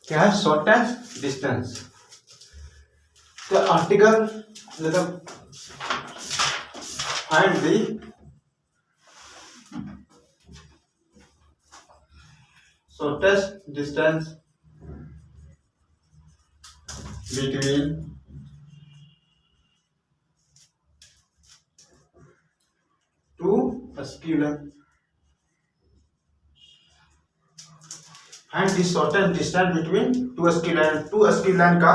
क्या है? Shortest distance. तो आर्टिकल मतलब find the shortest distance between two skew lines. Find the shortest distance between two skew lines. Two skew lines का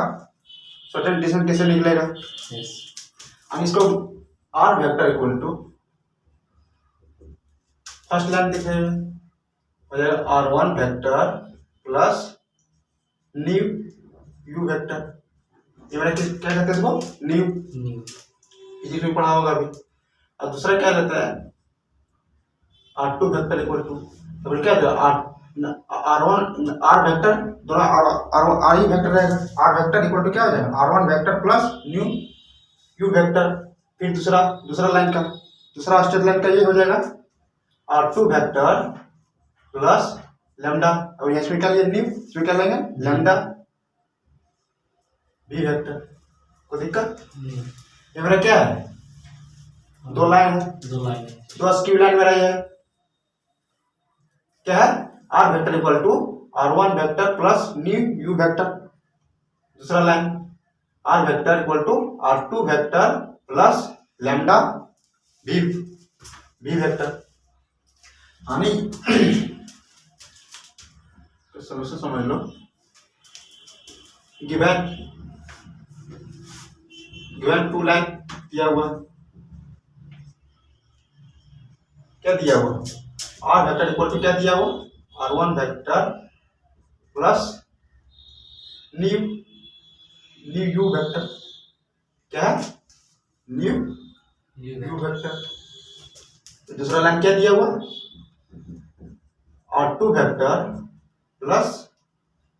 shortest distance कैसे निकलेगा? यस और इसको R vector equal to first line दिख रही है हो जाएगा R1 vector plus new u vector. ये मैंने क्या कहते हैं इसको? न्यू। न्यू इसी में पढ़ा होगा अभी। और दूसरा क्या रहता है? R2 वेक्टर इक्वल टू, तो बोले क्या R1 R वेक्टर दोनों R ही वेक्टर रहेगा। R वेक्टर इक्वल टू क्या हो जाएगा? R1 vector plus new u vector. फिर दूसरा लाइन का दूसरा स्टेट लाइन का ये हो जाएगा R2 वेक्टर प्लस लैम्डा। और यहाँ इसमें क्या लिया? न्यू। इसमें क्या लेंगे? Lambda B vector. कोई दिक्कत? ये मेरा क्या है? दो लाइन है, दो स्क्यू लाइन मेरा ये है। क्या है? R vector equal to R1 vector plus new u vector. दूसरा line R vector equal to R2 vector plus lambda B vector. यानी तो सॉल्यूशन समझ लो। गिवन टू लाइन दिया हुआ, क्या दिया हुआ? आर वेक्टर इक्वल टू क्या दिया हुआ? R1 vector plus new u vector. क्या है? Nu u vector. दूसरा लाइन क्या दिया हुआ? R2 vector plus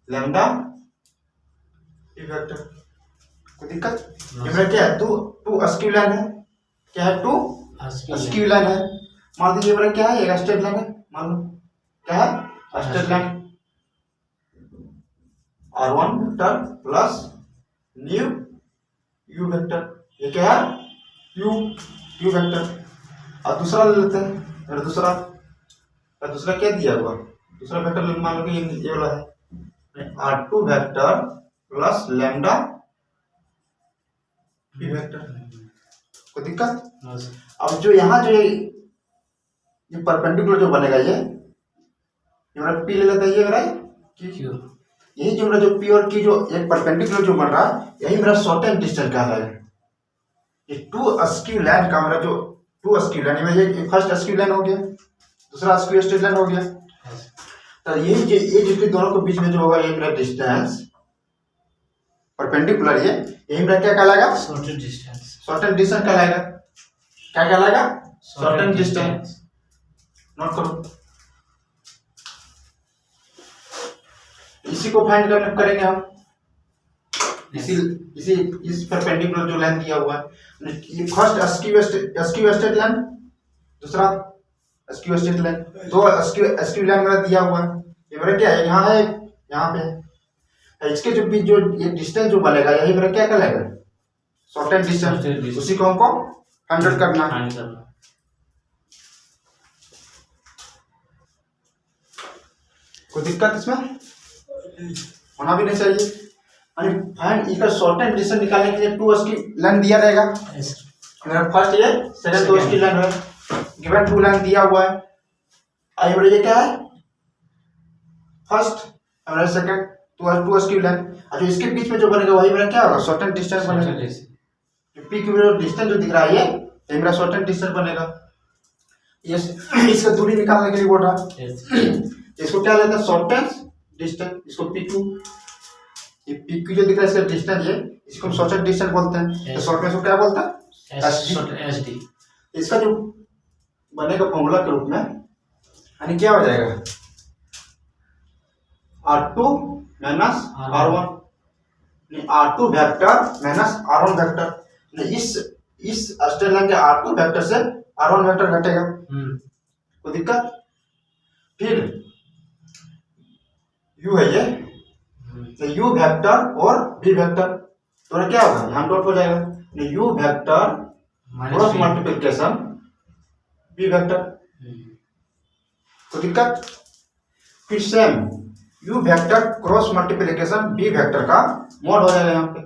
lambda B vector. कोई दिक्कत? ये मेरा क्या है? टू स्क्यू लाइन है। क्या है? टू स्क्यू लाइन है। मान लीजिए मेरा क्या है? एक स्ट्रेट लाइन है। मान लो क्या है? Straight line R1 vector plus new u vector. ये क्या है? You vector. और दूसरा ले लेते हैं। और दूसरा क्या दिया हुआ? दूसरा वेक्टर मान लो कि ये वाला है R2 vector plus lambda B vector. कोई दिक्कत? अब जो यहाँ जो ये परपेंडिकुलर जो बनेगा ये मेरा पी ले लेता है। ये मेरा क्यू। यही जो मेरा जो पी और क्यू जो एक परपेंडिकुलर जो बन रहा है यही मेरा शॉर्टेस्ट डिस्टेंस का है। ये टू स्क्यू लाइन का मेरा जो टू स्क्यू लाइन में ये फर्स्ट स्क्यू लाइन हो गया, दूसरा स्क्यू स्ट्रेट लाइन हो गया। तो यही ये जिसके दोनों के बीच में जो होगा ये मेरा डिस्टेंस परपेंडिकुलर यही मेरा क्या कहलाएगा? Shortest distance. शॉर्टेस्ट डिस्टेंस कहलाएगा। क्या कहलाएगा? Shortest distance. नोट करो। इसी को फाइंड करेंगे हम। इस परपेंडिकुलर जो लाइन दिया हुआ है ये फर्स्ट स्क्यू स्ट्रेट लाइन, दूसरा स्क्यू स्ट्रेट लाइन। दो स्क्यू लाइन मेरा दिया हुआ है। ये मेरा क्या है? यहाँ है, यहाँ पे है। इसके जो बीच जो ये डिस्टेंस जो बनेगा यही मेरा क्या कहलाएगा? Shortest distance. उसी को हमको 100 करना है। कोई दिक्कत इसमें होना भी नहीं चाहिए। फाइंड इसका शॉर्टेस्ट डिस्टेंस निकालने के लिए टू स्क्यू लाइन दिया रहेगा। मेरा फर्स्ट ये सेकंड दो स्क्यू लाइन है। गिवन टू लाइन दिया हुआ है। आइए बोले ये क्या है? फर्स्ट और सेकंड टू स्क्यू लाइन। और जो इसके बीच में जो बनेगा वही मेरा क्या होगा? शॉर्टेस्ट डिस्टेंस बनेगा। जो पी क्यू डिस्टेंस जो दिख रहा है ये मेरा शॉर्टेस्ट डिस्टेंस बनेगा। ये इसका दूरी निकालने के लिए बोल रहा है। इसको क्या लेते हैं? Shortest distance. इसको PQ, ये PQ जो दिख रहा है इसका डिस्टेंस ये इसको हम शॉर्टेस्ट डिस्टेंस बोलते हैं। तो शॉर्ट में इसको क्या बोलते हैं? SD। इसका जो बनेगा फॉर्मूला के रूप में यानी क्या हो जाएगा? R2 minus R1 R2 vector minus R1 vector. इस स्ट्रेट लाइन के R2 वेक्टर से R1 वेक्टर घटेगा। कोई दिक्कत? फिर U है ये यू वेक्टर और बी वेक्टर तो क्या होगा, यहाँ डॉट हो जाएगा, u vector cross multiplication B vector, तो दिक्कत। फिर same u vector cross multiplication B vector का मॉड हो जाएगा यहाँ पे,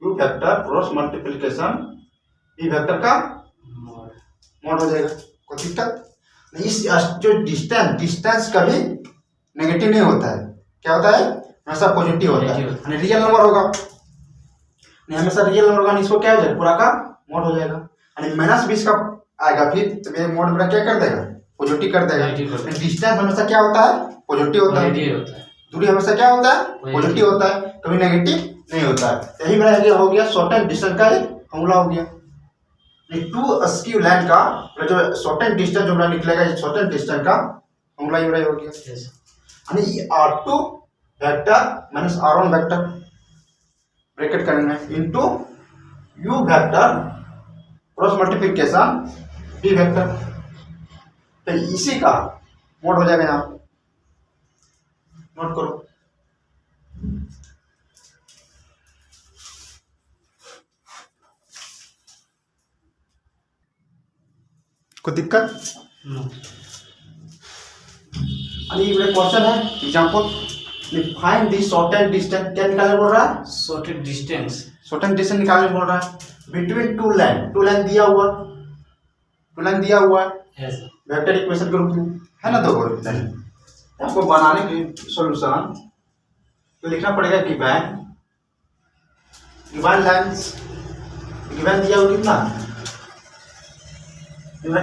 u vector cross multiplication B vector का मॉड हो जाएगा, कोई दिक्कत। इस जो डिस्टेंस कभी नेगेटिव नहीं होता है, क्या होता है, हमेशा पॉजिटिव होता है, यानी रियल नंबर होगा, नहीं हमेशा रियल नंबर होगा, इसको क्या हो जाएगा, पूरा का मॉड हो जाएगा, यानी -20 का आएगा फिर तो ये मॉड मेरा क्या कर देगा, पॉजिटिव कर देगा। डिस्टेंस हमेशा क्या होता है, पॉजिटिव होता है, दूरी हमेशा क्या होता है, पॉजिटिव होता है, कभी नेगेटिव नहीं होता है। यही मेरा ये हो गया शॉर्टेस्ट डिस्टेंस का फॉर्मूला हो गया। टू अस्क्यू लाइन का जो शॉर्टेस्ट डिस्टेंस जो मेरा निकलेगा, शॉर्टेस्ट डिस्टेंस का फॉर्मूला ये मेरा हो गया, यानी R2 vector minus R1 vector bracket करेंगे into U vector cross multiplication B vector, तो इसी का मोड हो जाएगा, यहाँ पे नोट करो। कोई दिक्कत? ये क्वेश्चन है example, find the shortest distance, क्या निकालने बोल रहा है, शॉर्टेस्ट डिस्टेंस निकालने बोल रहा है बिटवीन टू लाइन दिया हुआ, है वेक्टर इक्वेशन के रूप में, है ना, दो लाइन। आपको बनाने के सॉल्यूशन तो लिखना पड़ेगा गिवन लाइंस, गिवन दिया हुआ कितना,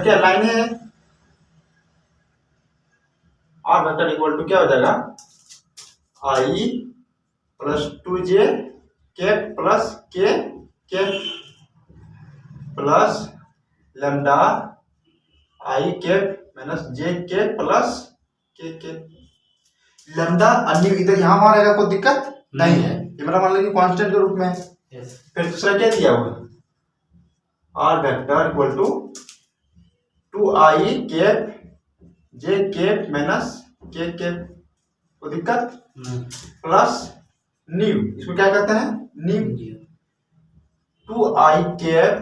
क्या लाइन है, आर वेक्टर इक्वल टू क्या हो जाएगा, आई प्लस 2j कैप प्लस के कैप प्लस लैम्डा आई कैप माइनस जे कैप प्लस के कैप। लैम्डा अन्य इधर यहाँ वहां रहेगा, कोई दिक्कत नहीं है, ये मेरा मान लीजिए कांस्टेंट के रूप में है। फिर दूसरा क्या दिया हुआ, r vector equal to 2i cap j cap minus k cap, कोई दिक्कत प्लस न्यू, इसको क्या कहते हैं, nu 2i cap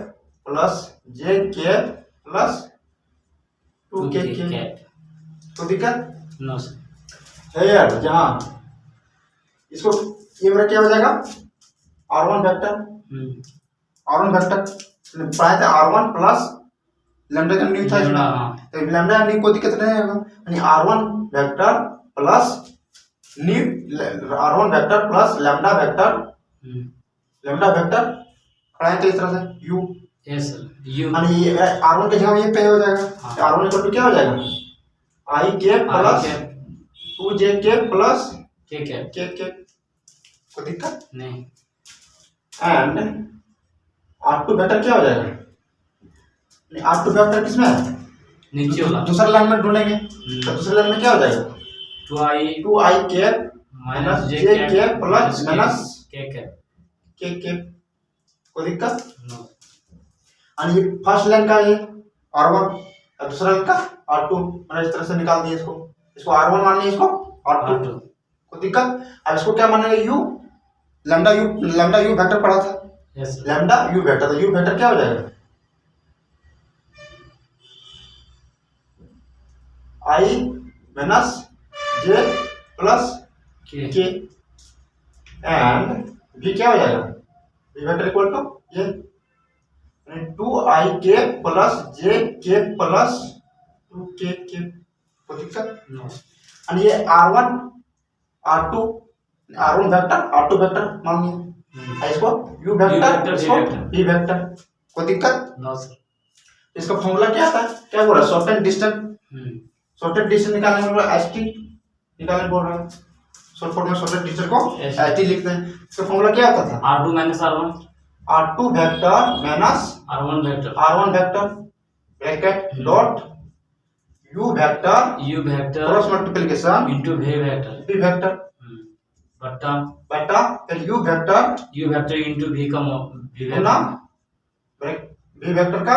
plus j cap plus 2k cap, कोई दिक्कत नो है यार। जहाँ इसको ये मेरा क्या हो जाएगा, R1 वेक्टर, प्राय था R1 प्लस लैम्डा का न्यू था इसमें, तो लैम्डा न्यू कोई दिक्कत नहीं होगा, यानी R1 vector plus new, R1 vector plus lambda vector खड़ा है तो इस तरह से u, यानी ये R1 के जगह ये पे हो जाएगा, R1 इक्वल टू क्या हो जाएगा, i cap plus 2j cap plus के कैप, कोई दिक्कत नहीं। एंड R2 वेक्टर क्या हो जाएगा, R2 वेक्टर किसमें है, नीचे वाला, दूसरा लाइन में ढूंढेंगे, तो दूसरे लाइन में क्या हो जाएगा, 2i cap minus j cap plus minus k cap, कोई दिक्कत। और ये फर्स्ट लाइन का ये R1 और दूसरा लाइन का R2, मैंने इस तरह से निकाल दिया, इसको R1 मान लिया, इसको R2, कोई दिक्कत। अब इसको क्या मानेंगे, u लैम्डा u वेक्टर पड़ा था, लैम्डा u वेक्टर, तो u वेक्टर क्या हो जाएगा, i माइनस j प्लस के एंड v क्या हो जाएगा, v वेक्टर इक्वल टू ये 2i के प्लस j के प्लस 2k के, कोई दिक्कत। और ये R1 R2 वेक्टर मान लिया, इसको u वेक्टर, इसको v वेक्टर, कोई दिक्कत। इसका फॉर्मूला क्या था, क्या बोल रहा है, शॉर्टेस्ट डिस्टेंस निकालने में ST निकालने बोल रहा है, शॉर्ट फॉर्म में शॉर्टेस्ट डिस्टेंस को ST लिखते हैं। इसका फॉर्मूला क्या होता था, R2 minus R1, R2 vector minus R1 vector bracket dot u vector cross multiplication into v vector बटा फिर u वेक्टर इनटू v का गुना v वेक्टर का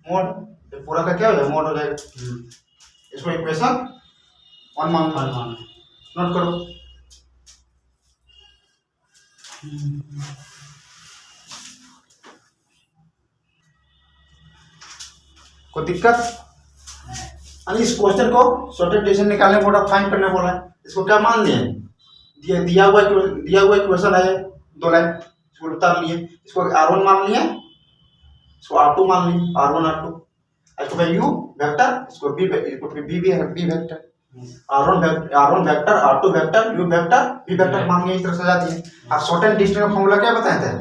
मोड, ये पूरा का क्या हो जाएगा, मोड हो जाएगा। इसको इक्वेशन 1 मान नोट करो। कोई दिक्कत? यानी इस क्वेश्चन को शॉर्टेज डिस्टेंस निकालने बोला, फाइंड करने बोला है। इसको क्या मान लिए? दिया हुआ इक्वेशन है, दो लाइन, इसको उतार लिए, इसको R1 मान लिए, इसको R2 मान लिए, R1 R2, इसको U वेक्टर, इसको B vector, R1 vector, R2 vector, U vector, B vector मान लिए, इस तरह सजा दिए। अब शॉर्टेज डिस्टेंस का फॉर्मूला क्या बताए थे?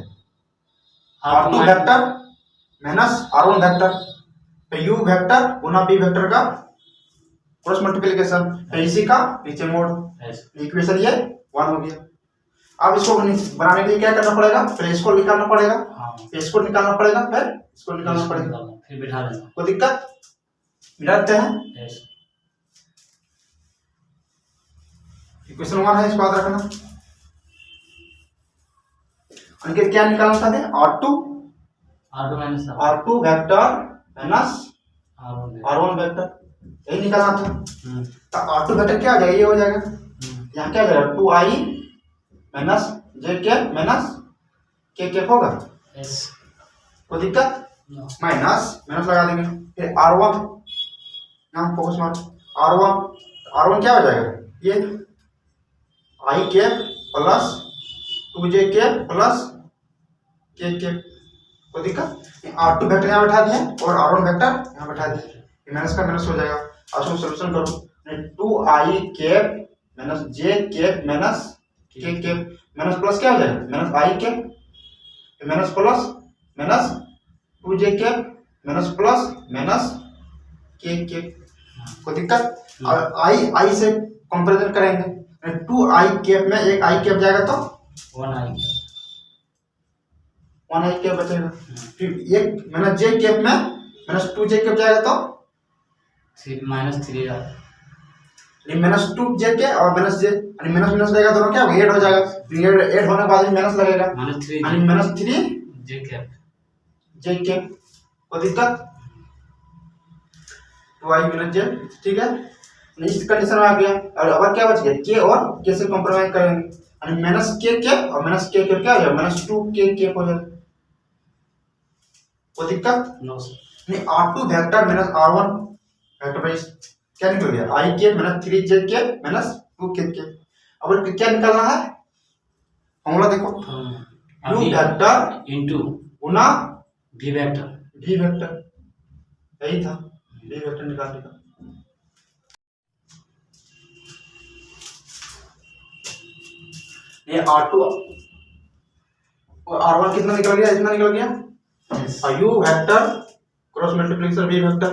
R2 vector minus R1 vector, U vector गुना B वेक्टर का क्रॉस मल्टीप्लिकेशन, इसी का नीचे मोड़, इक्वेशन ये 1 हो गया। अब इसको बनाने के लिए क्या करना पड़ेगा? फिर इसको निकालना पड़ेगा, इसको निकालना पड़ेगा, फिर इसको निकालना पड़ेगा, फिर बिठा देना। कोई दिक्कत? मिलाते हैं। इक्वेशन 1 है, इसको याद रखना। अंकित क्या निकालना था? R2 vector minus R1 vector, यही निकालना था। तो R2 वेक्टर क्या हो जाएगा? ये हो जाएगा, यहाँ क्या हो जाएगा? 2i minus j minus k होगा, कोई दिक्कत? माइनस लगा देंगे, फिर R1, यहाँ फोकस मारो, R1 क्या हो जाएगा? ये i plus 2j plus k, कोई दिक्कत? R2 वेक्टर यहाँ बैठा दिए और R1 वेक्टर यहाँ बैठा दिए, माइनस का माइनस हो जाएगा। अब इसको सॉल्यूशन करो, 2i minus j minus k, minus plus क्या हो जाएगा? Minus i minus plus minus 2j minus plus minus k, कोई दिक्कत? और i से कंपैरिजन करेंगे, 2i में एक i जाएगा तो 1i बचेगा, फिर एक माइनस j में माइनस 2j जाएगा तो माइनस 2j और माइनस j, यानी माइनस लगेगा, दोनों क्या होगा? ऐड हो जाएगा, ऐड होने के बाद माइनस लगेगा, यानी माइनस 3j, कोई दिक्कत? 2i माइनस j, ठीक है, इस कंडीशन में आ गया। और अब क्या बच गया? k और k से कॉम्प्रोमाइज करेंगे, यानी माइनस k और माइनस k क्या हो जाएगा? माइनस 2k हो जाएगा, कोई दिक्कत? नहीं, R2 vector minus R1 vector पर क्या निकल गया? i minus 3j minus 2k। अब क्या निकालना है? फॉर्मूला देखो, U वेक्टर इनटू गुना V वेक्टर, यही था V वेक्टर निकालने का। ये R2 और R1 कितना निकल गया? इतना निकल गया। और U vector cross multiplication V vector,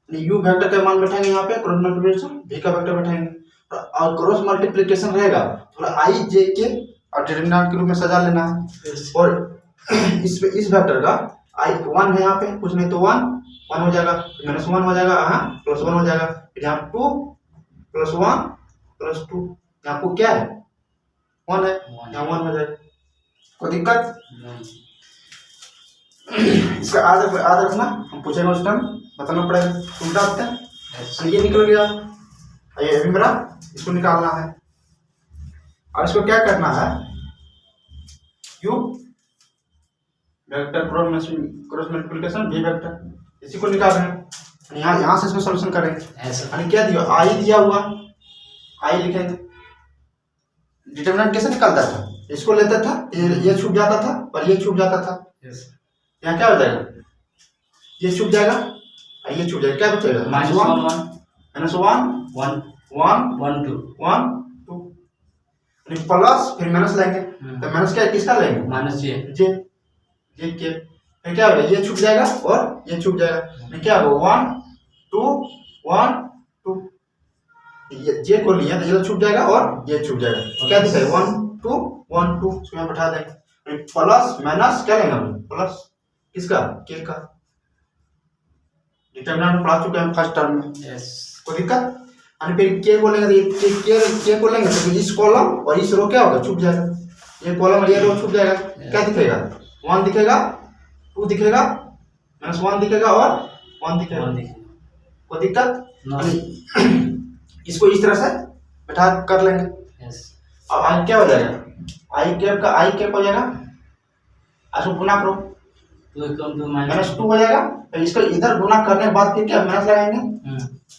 U vector का मान बैठाएंगे यहाँ पे, क्रॉस मल्टीप्लिकेशन V का वेक्टर बैठाएंगे, और क्रॉस मल्टीप्लिकेशन रहेगा थोड़ा i j के और डिटरमिनेंट के रूप में सजा लेना है। और इस वेक्टर का i1 है यहाँ पे, कुछ नहीं तो 1 हो जाएगा, माइनस 1 हो जाएगा, हाँ प्लस 1 हो जाएगा, फिर यहाँ 2 प्लस 1 प्लस 2, यहाँ को क्या है? 1 है, यहाँ 1 हो जाएगा, कोई दिक्कत? इसका आधा रखना, हम पूछेंगे उस टाइम, बताना पड़ेगा, उल्टा आते हैं। ये निकल गया, ये अभी मेरा इसको निकालना है। और इसको क्या करना है? U vector cross multiplication V vector, इसी को निकालना है। यहाँ से इसको सॉल्यूशन करेंगे, यानी क्या दिया? I दिया हुआ, I लिखेंगे, डिटरमिनेंट कैसे निकलता था? इसको लेता था, ये छूट जाता था और ये छूट जाता था, यहाँ क्या हो जाएगा? ये छूट जाएगा और ये छूट जाएगा, क्या बचेगा? माइनस 1 2, प्लस फिर माइनस लेंगे, तो माइनस क्या किसका लेंगे? माइनस जे के, फिर क्या होगा? ये छूट जाएगा और ये छूट जाएगा, क्या होगा? 1 2 ये जे को लिया तो ये छूट जाएगा और ये छूट जाएगा, क्या दिखेगा? 1 2 इसको यहाँ बैठा देंगे, प्लस माइनस क्या लेंगे हम? प्लस किसका? के का, डिटरमिनेंट पढ़ा चुके हैं फर्स्ट टर्म में, कोई दिक्कत? यानी फिर के को लेंगे तो के को लेंगे तो इस कॉलम और इस रो क्या होगा? छूट जाएगा, ये कॉलम और ये रो छूट जाएगा, क्या दिखेगा? 1 दिखेगा, 2 दिखेगा, माइनस 1 दिखेगा और 1 दिखेगा, कोई दिक्कत? इसको इस तरह से बैठा कर लेंगे, अब आई क्या हो जाएगा, आई कैप का आई कैप हो जाएगा, इसको गुना करो, 2 × 2 -2 हो जाएगा। तो इसको इधर गुना करने के बाद फिर क्या माइनस लगाएंगे,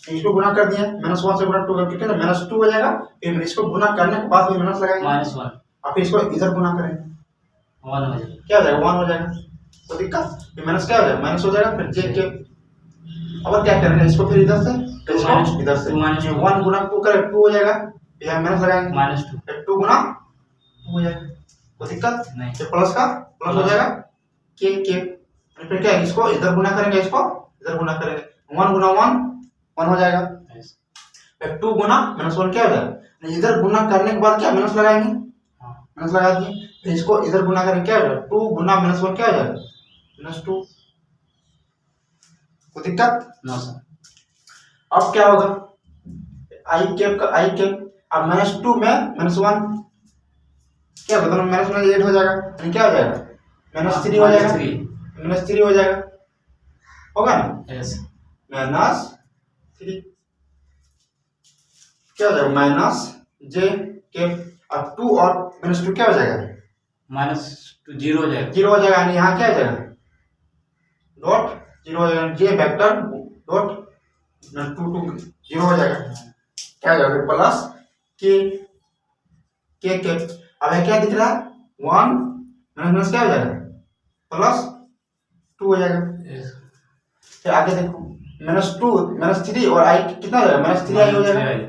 इसको गुना कर दिया -1 से गुना 2 करके क्या -2 हो जाएगा, फिर इसको गुना करने के बाद फिर माइनस लगाएंगे -1 और फिर इसको इधर गुना करेंगे, 1 हो जाएगा, क्या हो जाएगा 1 हो जाएगा। तो दिक्कत फिर माइनस क्या हो जाएगा, माइनस हो जाएगा, फिर जे के। अब क्या करेंगे इसको फिर इधर से, तो इसको इधर से 1 गुना 2 करें 2 हो जाएगा, फिर हम माइनस लगाएंगे -2 फिर 2 गुना 2 हो जाएगा। कोई दिक्कत नहीं, तो प्लस का प्लस हो जाएगा के। फिर क्या है, इसको इधर गुना करेंगे, इसको इधर गुना करेंगे, 1 गुना 1 हो जाएगा, फिर 2 गुना -1 क्या हो जाएगा, इधर गुना करने के बाद क्या माइनस लगाएंगे, माइनस लगा दिए, फिर इसको इधर गुना करेंगे, क्या हो जाएगा 2 गुना -1 क्या हो जाएगा -2। कोई दिक्कत नो सर। अब क्या होगा, आई कैप का आई कैप, अब -2 में -1 क्या होगा, दोनों -8 हो जाएगा, यानी क्या हो जाएगा -3 हो जाएगा, -3 हो जाएगा, होगा ना, यस -3 क्या हो जाएगा जे कैप। अब 2 और -2 क्या हो जाएगा, -2 0 हो जाएगा, 0 हो जाएगा, यानी यहाँ क्या हो जाएगा डॉट 0 हो जाएगा, जे वेक्टर डॉट 2 0 हो जाएगा, क्या हो जाएगा प्लस के कैप। अब ये क्या दिख रहा है 1 माइनस क्या हो जाएगा +2 हो जाएगा। यस फिर आगे देखो -2 -3 और आई कितना हो जाएगा -3 आई हो जाएगा,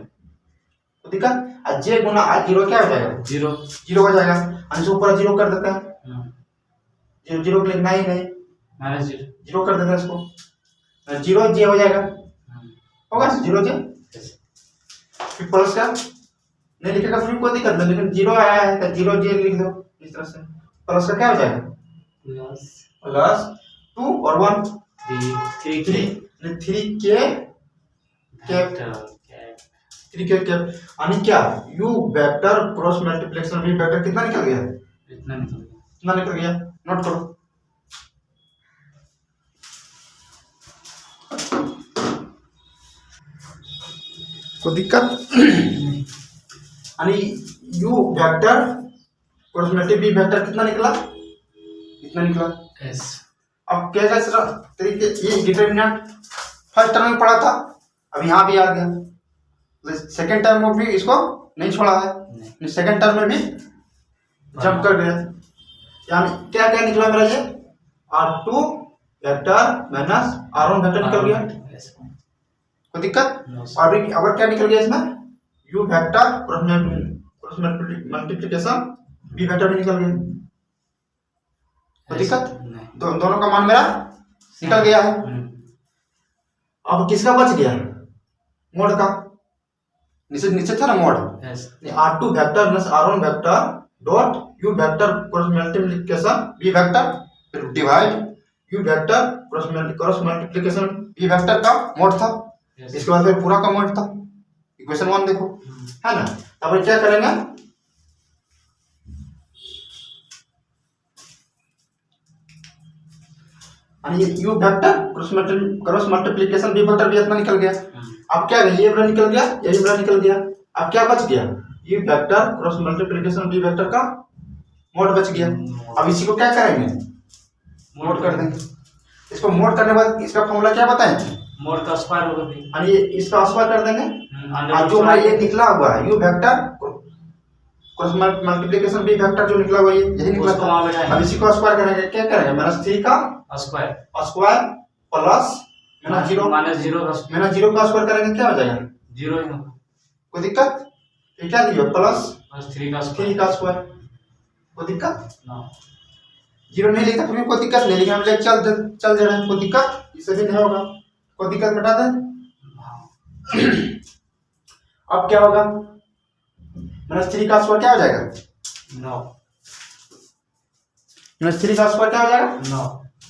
तो दिक्कत जे गुना आई 0 क्या हो जाएगा 0 हो जाएगा, अंश ऊपर 0 कर देते हैं, 0 लिखना ही नहीं, -0 0 कर देते हैं इसको, 0 जे हो जाएगा, होगा 0 जे। फिर प्लस का नहीं लिखेगा फिर कोई दिक्कत नहीं, लेकिन 0 आया है तो 0 जे लिख दो इस तरह से, प्लस का क्या हो जाएगा +2 और 1 3 के कैप, 3 के कैप, यानी क्या u vector cross multiplication v vector कितना निकल गया, इतना निकल गया, नोट करो। कोई दिक्कत, यानी u vector cross multiplication v vector कितना निकला, इतना निकला। यस अब कैसा तरीके ये डिटरमिनेंट फर्स्ट टर्म में पढ़ा था, अब यहाँ भी आ गया, सेकंड टर्म में भी इसको नहीं छोड़ा है, सेकंड टर्म में भी जंप कर गया, यानी क्या क्या निकला मेरा ये R2 vector minus R1 vector निकल गया, कोई दिक्कत। और भी अगर क्या निकल गया इसमें u vector cross multiplication v vector भी निकल गया, कोई दिक्कत, दोनों का मान मेरा निकल गया है। अब किसका बच गया, मोड का, नीचे था ना mod, R2 vector minus R1 vector dot u vector cross multiplication v vector, फिर divide u vector cross multiplication v vector का मोड था, इसके बाद फिर पूरा का मोड था, इक्वेशन 1 देखो है ना। अब क्या करेंगे, ये u vector cross multiplication v vector भी इतना निकल गया। अब क्या ये वाला निकल गया, यही वाला निकल गया, अब क्या बच गया u vector cross multiplication v vector का मोड बच गया। अब इसी को क्या करेंगे, मोड कर देंगे, इसको मोड करने के बाद इसका फॉर्मूला क्या बताएं, मोड का स्क्वायर होगा, यानी इसका स्क्वायर कर देंगे, और जो हमारा ये निकला हुआ है u vector cross multiplication v vector जो निकला हुआ है यही निकला था, अब इसी को स्क्वायर करेंगे, क्या करेंगे -3 का स्क्वायर प्लस -0 का स्क्वायर करेंगे, क्या हो जाएगा 0 ही होगा, कोई दिक्कत, ये क्या दिया प्लस 3 का स्क्वायर, कोई दिक्कत, 0 नहीं लिखा फिर कोई दिक्कत नहीं, लेकिन हम ले चल दे रहे हैं, कोई दिक्कत इससे भी नहीं होगा, कोई दिक्कत मिटा दें। अब क्या होगा, -3 का स्क्वायर क्या हो जाएगा 9, -3 का स्क्वायर क्या हो जाएगा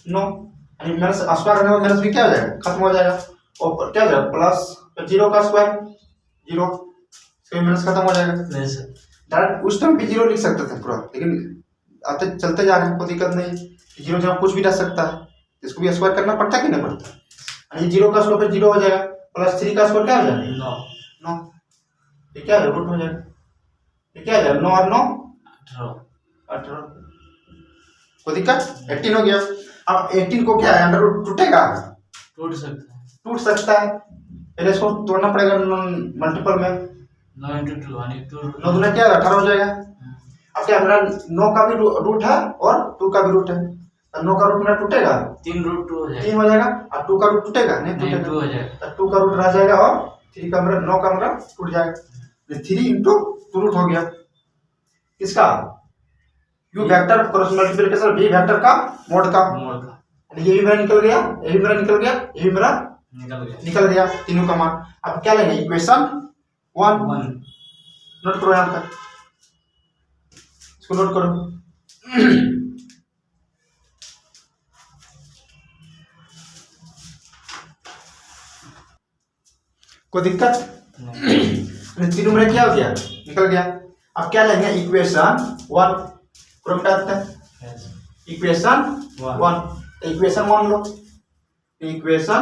9, यानी माइनस स्क्वायर करने में माइनस भी क्या हो जाएगा खत्म हो जाएगा, और क्या हो जाएगा प्लस 0 का स्क्वायर 0, इसका माइनस खत्म हो जाएगा। डायरेक्ट उस टाइम भी 0 लिख सकते थे पूरा, लेकिन आते चलते जा रहे हैं, कोई दिक्कत नहीं, 0 जहाँ कुछ भी रह सकता है, इसको भी स्क्वायर करना पड़ता है कि नहीं पड़ता, यानी 0 का स्क्वायर फिर 0 हो जाएगा, +3 का स्क्वायर क्या हो जाएगा 9, ठीक है रूट हो जाएगा, ये क्या है 9 और 9 18 18 कोई दिक्कत 18 हो गया। अब 18 को क्या है अंडर रूट टूटेगा टूट सकता है। टूट सकता है पहले इसको तोड़ना पड़ेगा मल्टीपल में 9 into 2 यानी 2 9 दूना क्या 18 हो जाएगा। अब क्या मेरा 9 का भी रूट है और 2 का भी रूट है तो 9 का रूट मेरा टूटेगा 3 रूट 2 हो जाएगा 3 हो जाएगा और 2 का रूट टूटेगा नहीं नहीं टूटेगा 2 हो जाएगा तो 2 का रूट रह जाएगा और 3 का मेरा 9 का मेरा टूट जाएगा 3 into 2 रूट हो गया किसका u vector cross multiplication v vector का मोड का मोड का ये भी मेरा निकल गया ये भी मेरा निकल गया ये भी मेरा निकल गया तीनों का मान। अब क्या लेंगे इक्वेशन 1 नोट करो यहां तक इसको नोट करो कोई दिक्कत तीनों में क्या हो गया निकल गया। अब क्या लेंगे इक्वेशन 1 करो बेटा इक्वेशन 1 इक्वेशन 1 लो इक्वेशन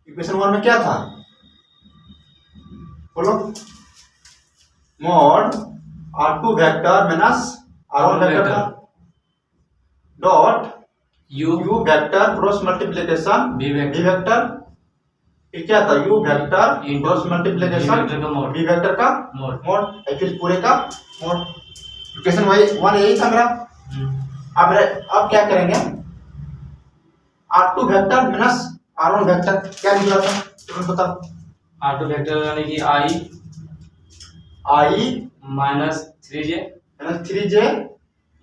1 में क्या था बोलो mod r2 vector minus r1 vector था dot u vector cross multiplication v v vector ये क्या था u vector cross multiplication v vector का मोड एक्चुअली पूरे का मोड इक्वेशन 1 यही था मेरा। अब क्या करेंगे r2 vector minus r1 vector क्या निकला था तुम बताओ r2 वेक्टर यानी कि i minus 3j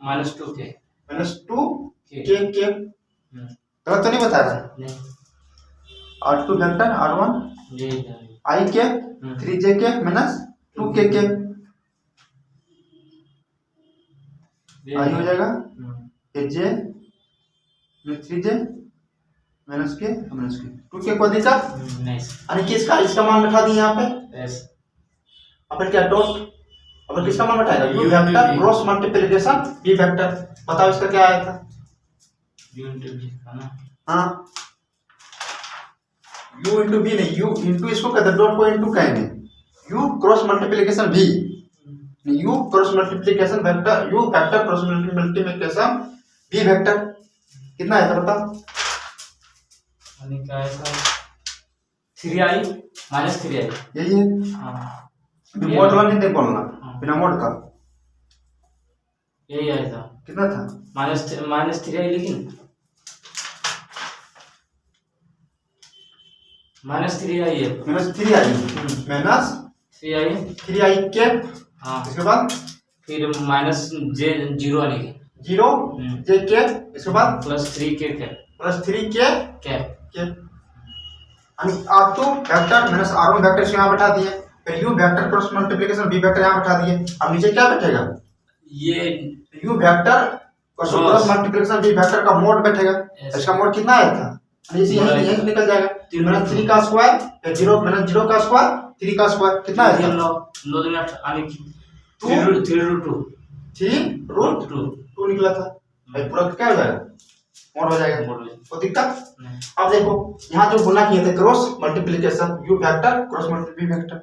minus 2k गलत तो नहीं बता रहा r2 वेक्टर r1 i के 3j के माइनस 2k के i हो जाएगा j 3j माइनस के 2k को दिक्कत यानी किसका इसका मान बैठा दिए यहाँ पे अपन क्या डॉट अपन किसका मान बैठाएगा u vector cross multiplication v vector बताओ इसका क्या आया था u into v का ना हाँ u into v नहीं u into इसको कहते हैं डॉट को into कहेंगे u cross multiplication v u cross multiplication vector u vector cross multiplication v vector कितना है तो बताओ यानी क्या है सर 3i माइनस 3i यही है हाँ मोड वाला नहीं बोलना बिना मोड का यही आया था कितना था माइनस 3i लेकिन माइनस 3i है माइनस 3i माइनस 3i के हाँ इसके बाद फिर माइनस j 0 आने की 0 j के इसके बाद प्लस 3k प्लस 3 के कैप यानी r2 vector minus r1 vector इसको यहाँ बैठा दिए फिर u vector cross multiplication v vector यहाँ बैठा दिए अब नीचे क्या बैठेगा ये u vector cross multiplication v vector का मोड बैठेगा इसका मोड कितना आया था इसी यही निकल जाएगा माइनस 3 का स्क्वायर फिर 0 माइनस 0 का स्क्वायर 3 का स्क्वायर कितना आया 9 दिन आने की 3 रूट 2 निकला था भाई पूरा क्या हो जाएगा मोड हो जाएगा तो दिक्कत। अब देखो यहाँ जो गुना किए थे cross multiplication u vector cross multiplication v vector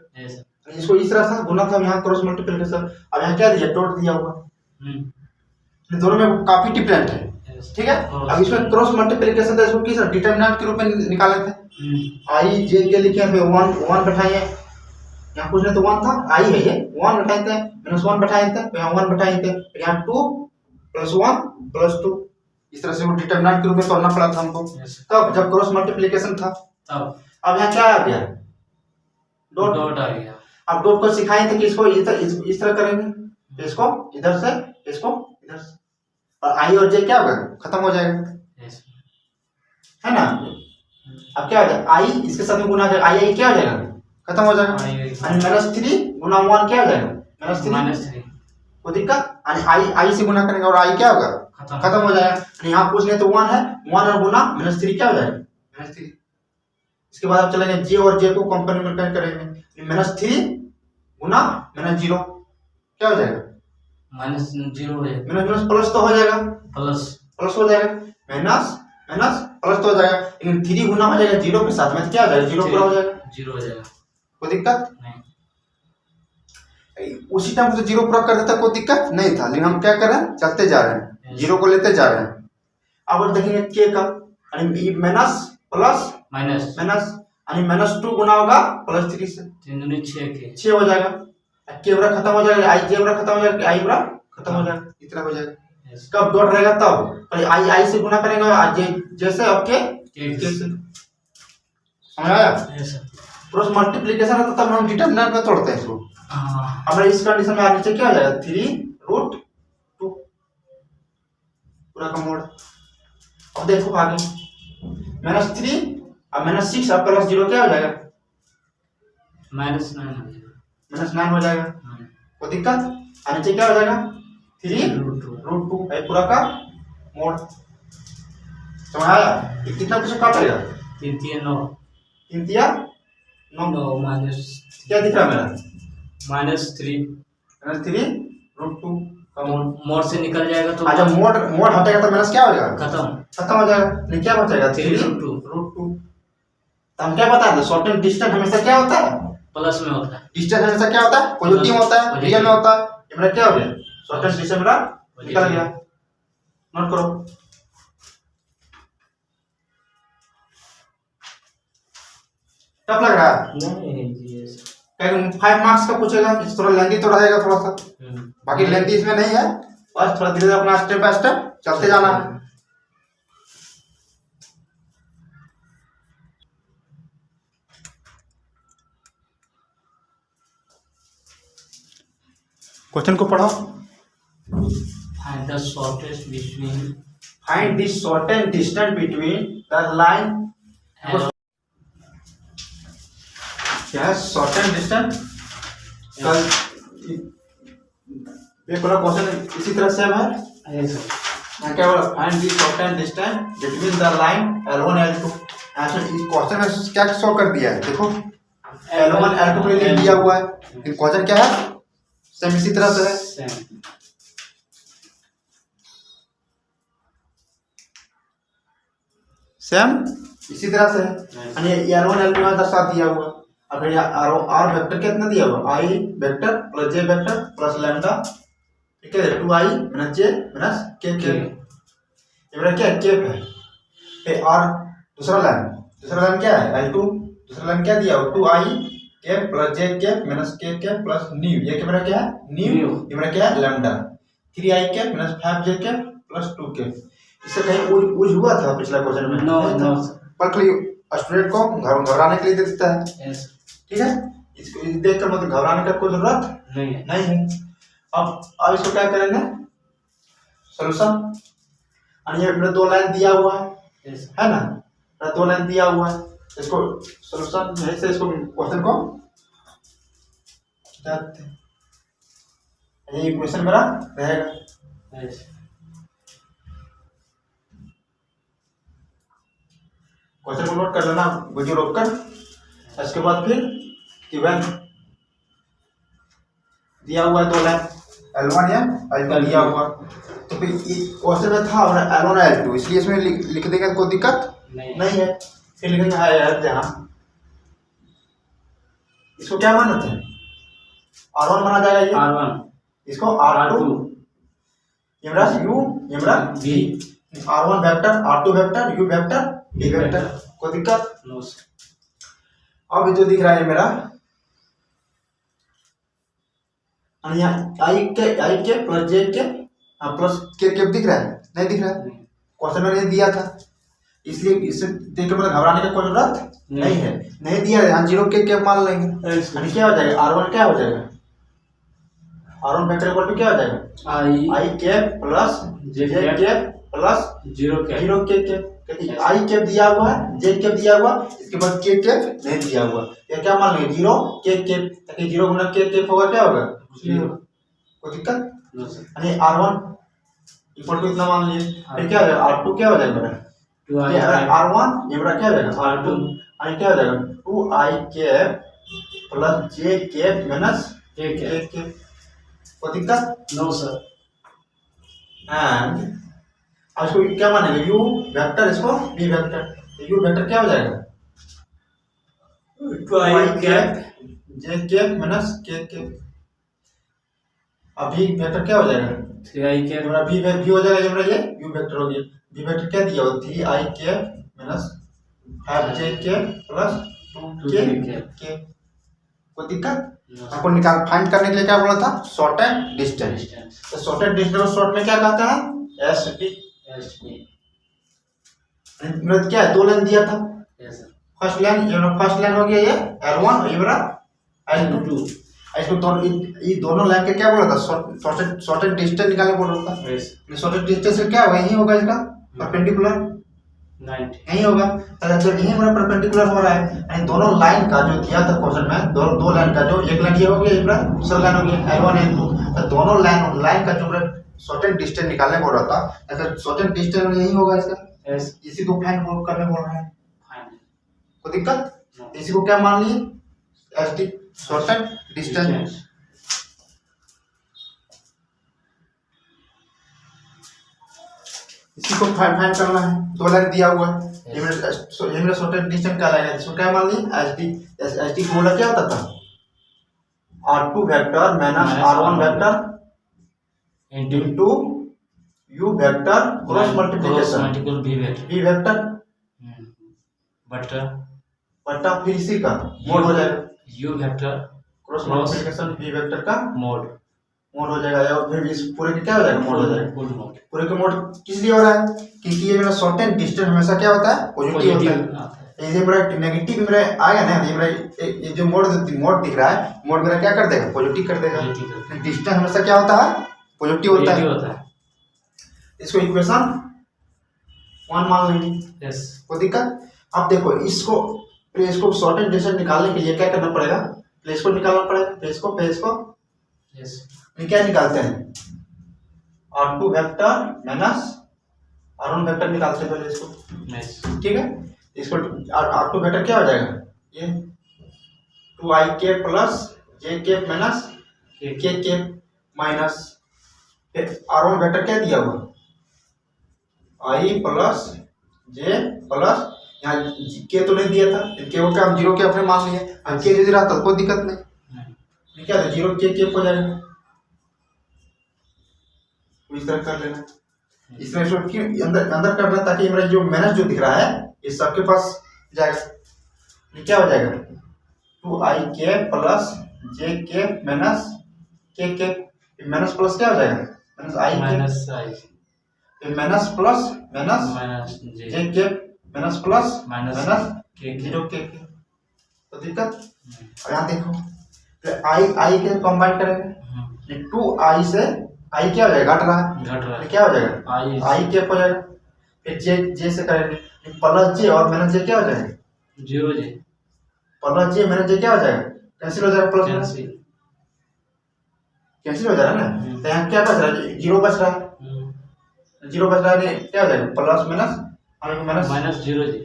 इसको इस तरह से गुना था यहाँ क्रॉस मल्टीप्लिकेशन अब यहाँ क्या दिया डॉट दिया हुआ दोनों में काफी डिफरेंट है ठीक है। अब इसमें क्रॉस मल्टीप्लिकेशन था इसको किस डिटरमिनेंट के रूप में निकाले थे i j के लिखे पे 1 बैठाए यहाँ कुछ नहीं तो 1 था i है ये 1 बैठाए थे माइनस 1 बैठाए थे यहाँ 1 बैठाए थे यहाँ 2 प्लस 1 प्लस 2 इस तरह से वो डिटरमिनेंट के रूप में तोड़ना पड़ा था हमको तब जब क्रॉस मल्टीप्लिकेशन था तब। अब यहाँ क्या आ गया डॉट आ गया। अब डॉट को सिखाए थे कि इसको इस तरह करेंगे इसको इधर से इसको इधर से और i और j क्या होगा खत्म हो जाएगा है ना। अब क्या हो जाएगा i इसके साथ में गुना हो जाएगा i क्या हो जाएगा खत्म हो जाएगा यानी -3 गुना 1 क्या हो जाएगा -3 कोई दिक्कत यानी i से गुना करेंगे और i क्या होगा खत्म हो जाएगा। यहाँ पूछ ले तो 1 है 1 और गुना -3 क्या हो जाएगा -3। इसके बाद आप चलेंगे j और j को कंपेरिजन करेंगे -3 गुना -0 क्या हो जाएगा -0 हो जाएगा माइनस प्लस तो हो जाएगा प्लस हो जाएगा माइनस प्लस तो हो जाएगा लेकिन 3 गुना हो जाएगा 0 के साथ में क्या हो जाएगा 0 पूरा हो जाएगा 0 हो जाएगा कोई दिक्कत नहीं। उसी टाइम तो जीरो पूरा कर देता, कोई दिक्कत नहीं था, लेकिन हम क्या कर रहे हैं, चलते जा रहे हैं, जीरो को लेते जा रहे हैं। अब देखेंगे के का माइनस प्लस माइनस माइनस -2 गुना होगा +3 से, 3 दूनी 6 के 6 हो जाएगा। के बरा खत्म हो जाएगा, आई जे बरा खत्म हो जाएगा, आई बरा खत्म हो जाएगा, इतना हो जाएगा। यस कब डॉट रहेगा तब, पहले आई से गुना करेंगे, जे जैसे अब के से समझ आया। यस क्रॉस मल्टीप्लिकेशन है तो तब हम डिटरमिनेंट में तोड़ते हैं इसको। हां अब इस कंडीशन में नीचे क्या आ जाएगा, 3√2 पूरा का मोड। अब देखो आगे -3 अब -6 अब +0 क्या हो जाएगा, -9 हो जाएगा -9 हो जाएगा, कोई दिक्कत। और नीचे क्या हो जाएगा, 3√2 है पूरा का मोड। समझ आया। ये कितना कुछ काटेगा, 3 3 9 3 तिया 9 9 माइनस क्या दिख रहा है मेरा, -3 -3√2 का मोड। मोड से निकल जाएगा तो जब मोड मोड हटेगा तो माइनस क्या हो जाएगा, खत्म हो जाएगा। नहीं क्या बचेगा, 3√2 तो हम क्या बता दें, शॉर्ट डिस्टेंस हमेशा क्या होता है, प्लस में होता है, डिस्टेंस हमेशा क्या होता है, पॉजिटिव होता है, रियल में होता है। ये मेरा क्या हो गया, शॉर्ट डिस्टेंस मेरा निकल गया। नोट करो, टफ लग रहा है नहीं जी ऐसा कहीं 5 मार्क्स का पूछेगा, इस थोड़ा लेंथी तो रहेगा थोड़ा सा, बाकी लेंथी इसमें नहीं है, बस थोड़ा धीरे धीरे अपना स्टेप बाय स्टेप चलते जाना है। क्वेश्चन को पढ़ो। Find the shortest between find the shortest distance between the line, क्या है शॉर्टेस्ट डिस्टेंस, कल ये पूरा क्वेश्चन इसी तरह से है। मैं क्या बोला, find the shortest distance between the line L1 L2। ऐसे इस क्वेश्चन में क्या शो कर दिया है, देखो L1 L2 के लिए दिया हुआ है, लेकिन क्वेश्चन क्या है, सेम इसी तरह से है। सेम इसी तरह से है, ये L1 L2 में दर्शा दिया हुआ। अब ये आर वेक्टर कितना दिया हुआ, आई वेक्टर प्लस जे वेक्टर प्लस लैम्डा, ठीक है, 2i माइनस जे माइनस के के, ये मेरा क्या केप है। फिर और दूसरा लाइन क्या है, L2, दूसरा लाइन क्या दिया हुआ, 2i cap plus j cap minus k cap plus nu, ये क्या मेरा क्या है, न्यू, ये मेरा क्या है, lambda. 3i cap minus 5j cap plus 2 cap. इससे कहीं उज हुआ था पिछला क्वेश्चन में, नो पर स्टूडेंट को घबराने के लिए दे देता है, ठीक है। इसको देखकर मतलब घबराने का कोई जरूरत नहीं है। अब इसको क्या करेंगे, सॉल्यूशन। और ये दो लाइन दिया हुआ है ना, दो लाइन दिया हुआ है, इसको सॉल्यूशन ऐसे इसको क्वेश्चन को ये इक्वेशन मेरा रहेगा। क्वेश्चन को नोट कर लेना वीडियो रोककर। इसके बाद फिर गिवन दिया हुआ है दो लाइन L1 या L2 दिया हुआ, तो फिर क्वेश्चन में था L1 L2, इसलिए इसमें लिख देंगे, कोई दिक्कत नहीं है। फिर लिखेंगे जहाँ इसको क्या मानते हैं, R1 माना जाएगा, ये R1, इसको R2, ये मेरा U, ये मेरा V, R1 vector, R2 vector, U vector, V vector, कोई दिक्कत। अब जो दिख रहा है मेरा आई के प्लस जे के प्लस के दिख रहा है, नहीं दिख रहा है, क्वेश्चन में नहीं दिया था, इसलिए इसे देखकर मतलब घबराने का कोई जरूरत नहीं है, नहीं दिया है, यहाँ 0 के मान लेंगे, यानी क्या हो जाएगा, R1 क्या हो जाएगा, R1 वेक्टर इक्वल टू क्या हो जाएगा, आई के प्लस जे के प्लस 0 के आई कैप दिया हुआ है, जे कैप दिया हुआ, इसके बाद के कैप नहीं दिया हुआ, ये क्या मान लेंगे, 0 के कैप, ताकि 0 गुना के कैप होगा, क्या होगा, कोई दिक्कत नहीं। R1 इक्वल टू इतना मान लिए, फिर क्या हो जाएगा, R2 क्या हो जाएगा मेरा, R1 ये मेरा क्या हो जाएगा, R2 आई क्या हो जाएगा, 2i cap plus j cap minus k cap, कोई दिक्कत नो सर। एंड अब इसको क्या मानेंगे, u वेक्टर, इसको v वेक्टर, u वेक्टर क्या हो जाएगा, 2i cap j cap minus k cap, अब भी वेक्टर क्या हो जाएगा, 3i कैप हमारा भी हो जाएगा, ये हमारा ये यू वेक्टर हो गया। भी वेक्टर क्या दिया हो, 3i के माइनस 5j के प्लस 2k के। कोई दिक्कत? आपको निकाल फाइंड करने के लिए क्या बोला था, शॉर्टेस्ट डिस्टेंस। तो शॉर्टेस्ट डिस्टेंस शॉर्ट में क्या कहता है, एसडी। मतलब क्या है, दो लाइन दिया था, फर्स्ट लाइन ये फर्स्ट लाइन हो गया ये L1 ये मेरा L2। इसको दोनों लाइन के क्या बोला था, शॉर्टेस्ट डिस्टेंस निकालने बोल रहा था। शॉर्टेस्ट डिस्टेंस से क्या होगा, यही होगा इसका परपेंडिकुलर 90 यही होगा। जब यही हमारा परपेंडिकुलर हो रहा है, यानी दोनों लाइन का जो दिया था क्वेश्चन में, दो लाइन का जो एक लाइन ये हो गया, एक लाइन दूसरा लाइन हो गया L1 L2, तो दोनों लाइन का जो शॉर्टेस्ट डिस्टेंस निकालने बोल रहा था, तो शॉर्टेस्ट डिस्टेंस यही होगा इसका। इसी को फाइंड करने बोल रहा है, कोई दिक्कत? इसी को क्या मान लिए, एसडी शॉर्टेस्ट डिस्टेंस। इसी को फाइंड करना है, दो लाइन दिया हुआ है, ये मेरा शॉर्टेस्ट डिस्टेंस क्या लाएगा, इसको क्या मान लिए, एसडी। एसडी को बोला क्या होता था, R2 vector minus R1 vector into U vector cross multiplication V vector बटा फिर इसी का मोड हो जाएगा, U vector cross multiplication V vector का मोड हो जाएगा, और फिर इस पूरे का क्या हो जाएगा, मोड हो जाएगा। मोड पूरे का मोड किस लिए हो रहा है, क्योंकि ये मेरा शॉर्टेस्ट डिस्टेंस हमेशा क्या होता है, पॉजिटिव होता है। ये मेरा नेगेटिव मेरा आएगा ना, ये मेरा ये जो मोड दिख रहा है, मोड मेरा क्या कर देगा, पॉजिटिव कर देगा। डिस्टेंस हमेशा क्या होता है, पॉजिटिव होता है। इसको इक्वेशन 1 मान लेंगे, कोई दिक्कत? अब देखो इसको शॉर्टेस्ट डिस्टेंस निकालने के लिए क्या करना पड़ेगा, प्लेस को निकालना पड़ेगा, प्लेस को क्या निकालते हैं, R2 vector minus R1 vector निकालते हैं पहले इसको, ठीक है। इसको R2 वेक्टर क्या हो जाएगा, ये 2i के प्लस j के माइनस k के माइनस R1 वेक्टर क्या दिया हुआ, i प्लस j प्लस यहाँ के तो नहीं दिया था, के को क्या हम जीरो के अपने मान लिए, के यदि रहता तो कोई दिक्कत नहीं, क्या था जीरो के हो जाएगा, इस तरह कर लेना। इसमें इसको क्यों अंदर करना, ताकि हमारा जो माइनस जो दिख रहा है ये सबके पास जाएगा, ये क्या हो जाएगा 2i के प्लस j के माइनस के माइनस प्लस क्या हो जाएगा, minus minus plus minus j के माइनस प्लस माइनस जीरो के, तो दिक्कत। और यहाँ देखो आई के कंबाइन करेंगे, 2i से आई क्या हो जाएगा, घट रहा है, क्या हो जाएगा आई के हो जाएगा, फिर जे से करेंगे प्लस जे और माइनस जे क्या हो जाएगा, जीरो जे प्लस जे माइनस जे क्या हो जाएगा, कैंसिल हो जाएगा, प्लस माइनस कैंसिल हो जाएगा ना। तो यहाँ क्या बच रहा है, जीरो बच रहा है, जीरो बच रहा है, क्या हो जाएगा प्लस माइनस माइनस जीरो जी,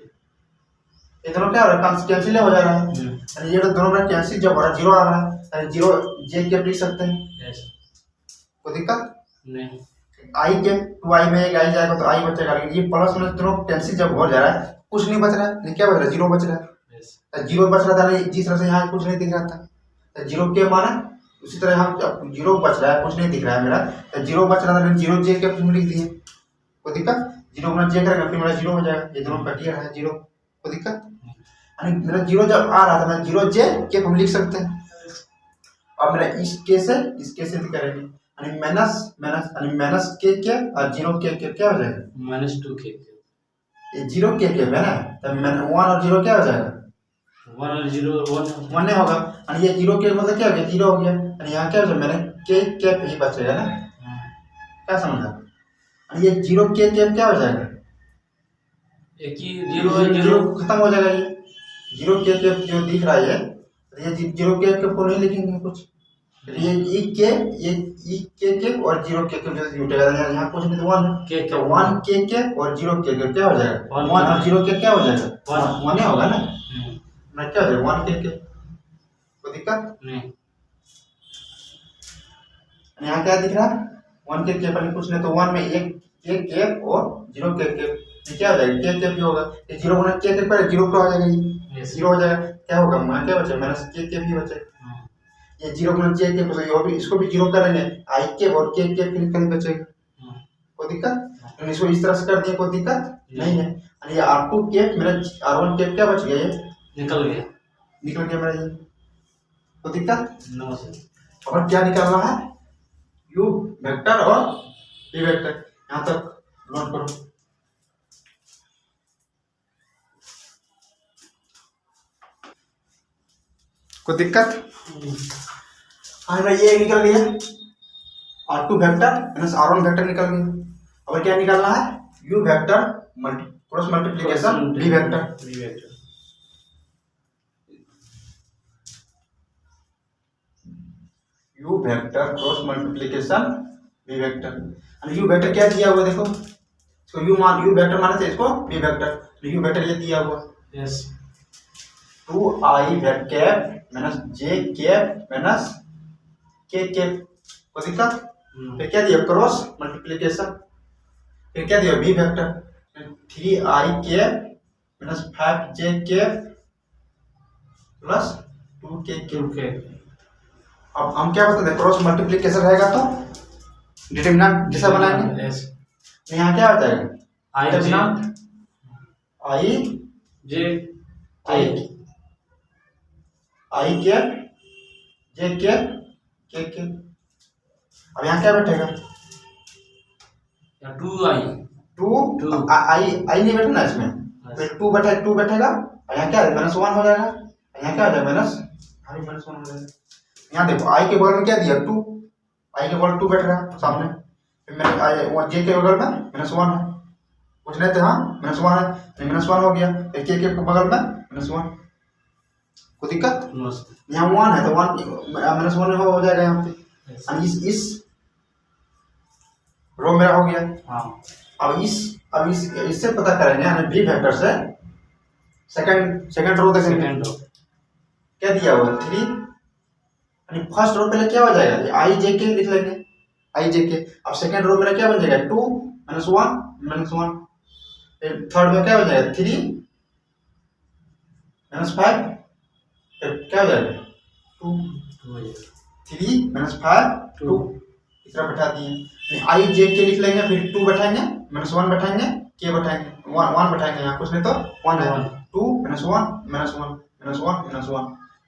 ये दोनों क्या हो रहा है, कैंसिल हो जा रहा है, ये दोनों में कैंसिल जब हो रहा है, जीरो आ रहा है, जीरो जे के लिख सकते हैं, कोई दिक्कत नहीं। आई के 2i में एक आई जाएगा तो आई बचेगा, लेकिन ये प्लस में दोनों कैंसिल जब हो जा रहा है, कुछ नहीं बच रहा है, क्या बच रहा है, जीरो बच रहा है, जीरो बच रहा था, जिस तरह से यहाँ कुछ नहीं दिख रहा था, जीरो के माना उसी तरह हम जीरो बच रहा है, कुछ नहीं दिख रहा है मेरा, जीरो बच रहा था, लेकिन जीरो जे के लिख दिए, कोई दिक्कत, जीरो में जे करेगा फिर मेरा जीरो हो जाएगा, ये दोनों कट रहा है जीरो, कोई दिक्कत। मेरा जीरो जब आ रहा था, मैं जीरो जे के हम लिख सकते हैं, अब मेरा इसके से करेंगे, माइनस के और जीरो के क्या हो जाएगा, माइनस 2k, ये जीरो के है ना, तो 1 और जीरो क्या हो जाएगा, 1 और 0 1 नहीं होगा, और ये जीरो के मतलब क्या हो गया, जीरो हो गया, और यहाँ क्या हो जाएगा, मैंने के ही बचेगा ना, क्या समझा, और ये जीरो के क्या हो जाएगा, एक ही जीरो खत्म हो जाएगा, ये जीरो के जो दिख रहा है ये जीरो के को नहीं लिखेंगे कुछ, ये ई के और जीरो के जुटेगा, यहाँ कुछ नहीं, 1 के और जीरो के क्या हो जाएगा, 1 और जीरो के क्या हो जाएगा, 1 ही होगा ना, मैं क्या हो जाएगा 1 के कोई दिक्कत नहीं। यहाँ क्या दिख रहा है, 1 के पर कुछ नहीं, तो 1 में एक के और जीरो के क्या हो जाएगा, के भी होगा, ये जीरो गुना के पर जीरो पर हो जाएगा, ये जीरो हो जाएगा, क्या होगा, क्या बचेगा, माइनस के भी बचेगा, ये 0 गुना जे के तो ये भी इसको भी 0 करेंगे, आई के और के फिर कहीं बचेगा, कोई दिक्कत? तो इसको इस तरह से कर दिए, कोई दिक्कत नहीं है। और ये R2 के मेरा R1 के क्या बच गया, ये निकल गया मेरा ये, कोई दिक्कत? No sir. और क्या निकालना है, u वेक्टर और v वेक्टर, यहाँ तक नोट करो। कोई दिक्कत? हाँ ये निकल गया, R2 vector minus R1 vector निकल गया। अब क्या निकालना है, u vector cross multiplication v vector. u vector cross multiplication v vector. और u वेक्टर क्या दिया हुआ देखो, इसको u वेक्टर माने थे, इसको v वेक्टर, तो u वेक्टर ये दिया हुआ yes 2i cap minus j cap minus k cap, कोई दिक्कत? फिर क्या दिया, क्रॉस मल्टीप्लिकेशन, फिर क्या दिया v vector 3i cap minus 5j cap plus 2k cap. अब हम क्या बताते हैं, क्रॉस मल्टीप्लिकेशन रहेगा तो डिटरमिनेंट जैसा बनाएंगे, तो यहाँ क्या हो जाएगा, determinant i J I cap j cap के कैप। अब यहाँ क्या बैठेगा, 2i 2 आई नहीं बैठना इसमें, फिर 2 बैठेगा, और यहाँ क्या है -1 हो जाएगा, यहाँ क्या हो जाएगा -1 हो जाएगा। यहाँ देखो आई के बगल में क्या दिया 2, आई के बगल 2 बैठ रहा है सामने, फिर मेरे आई जे के बगल में -1 है, कुछ नहीं थे, हाँ -1 है, -1 हो गया, फिर के बगल में -1, कोई दिक्कत? यहाँ 1 है तो 1 -1 हो जाएगा यहाँ पे, और इस रो मेरा हो गया। हाँ अब इससे पता करेंगे, यानी v वेक्टर से सेकंड रो देखेंगे, क्या दिया हुआ 3, यानी फर्स्ट रो पहले क्या हो जाएगा, आई जे के लिख लेंगे, आई जे के। अब सेकंड रो मेरा क्या बन जाएगा 2 -1 फिर थर्ड में क्या हो जाएगा 3 -5, फिर क्या हो जाएगा 2 3 -5 2, इस तरह बैठा दिए। आई जे के लिख लेंगे, फिर 2 बैठाएंगे, -1 बैठाएंगे, के बैठाएंगे, 1 बैठाएंगे, यहाँ कुछ नहीं तो 1 है, 2 -1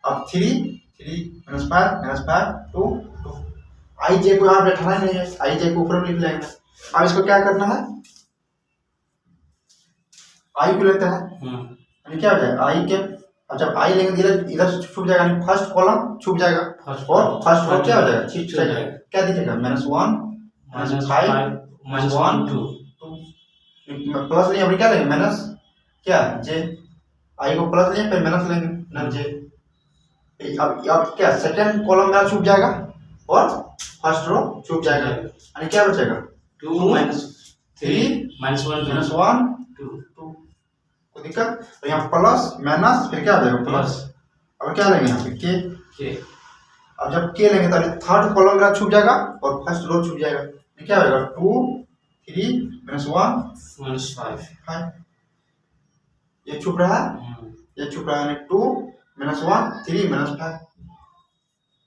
अब 3 -5 2 आई जे को यहाँ बैठाना नहीं है, आई जे को ऊपर में लिख लेंगे। अब इसको क्या करना है, आई को लेते हैं, यानी क्या हो जाएगा आई के, अब जब आई लेंगे इधर छुप जाएगा, यानी फर्स्ट कॉलम छुप जाएगा, और फर्स्ट रो क्या हो जाएगा छुप जाएगा, क्या दिखेगा -1 -5 -1 2 प्लस लिए, अभी क्या लेंगे माइनस क्या जे, आई को प्लस लिए फिर माइनस लेंगे ना जे। अब क्या सेकंड कॉलम मेरा छुप जाएगा और फर्स्ट रो छुप जाएगा, यानी क्या बचेगा 2 -3 -1 2 कोई दिक्कत? तो यहाँ प्लस माइनस फिर क्या आ जाएगा प्लस, अब क्या लेंगे यहाँ पे के। अब जब के लेंगे तो थर्ड कॉलम मेरा छुप जाएगा और फर्स्ट रो छुप जाएगा, ये क्या होगा 2 3 -1 -5, ये छुप रहा है, ये छुप रहा है, 2 -1 3 -5,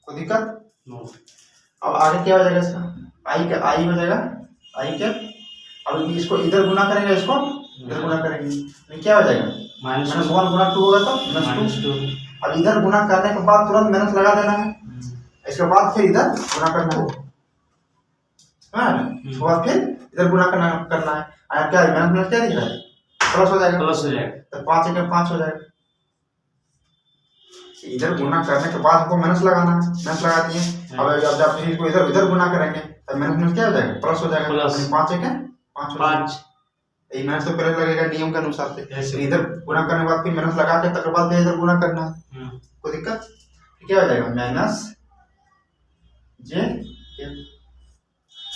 कोई दिक्कत? अब आगे क्या हो जाएगा इसका, आई हो जाएगा आई के। अब इसको इधर गुना करेंगे, इसको इधर गुना करेंगे, तो क्या हो जाएगा -1 गुना 2 होगा तो -2। अब इधर गुना करने के बाद तुरंत माइनस लगा देना है, इसके बाद फिर इधर गुना करना है, उसके बाद फिर इधर गुना करना है। और क्या माइनस क्या दिख रहा है, प्लस हो जाएगा, तो 5 1 5 हो जाएगा। इधर गुना करने के बाद हमको माइनस लगाना है, माइनस लगा दिए। अब जब फिर इसको इधर गुना करेंगे तो माइनस क्या हो जाएगा प्लस हो जाएगा, 5 1 5 ये माइनस तो पहले लगेगा नियम के अनुसार से, इधर गुना करने के बाद फिर माइनस लगा के तक बाद फिर इधर गुना करना है, कोई दिक्कत? क्या हो जाएगा माइनस जे,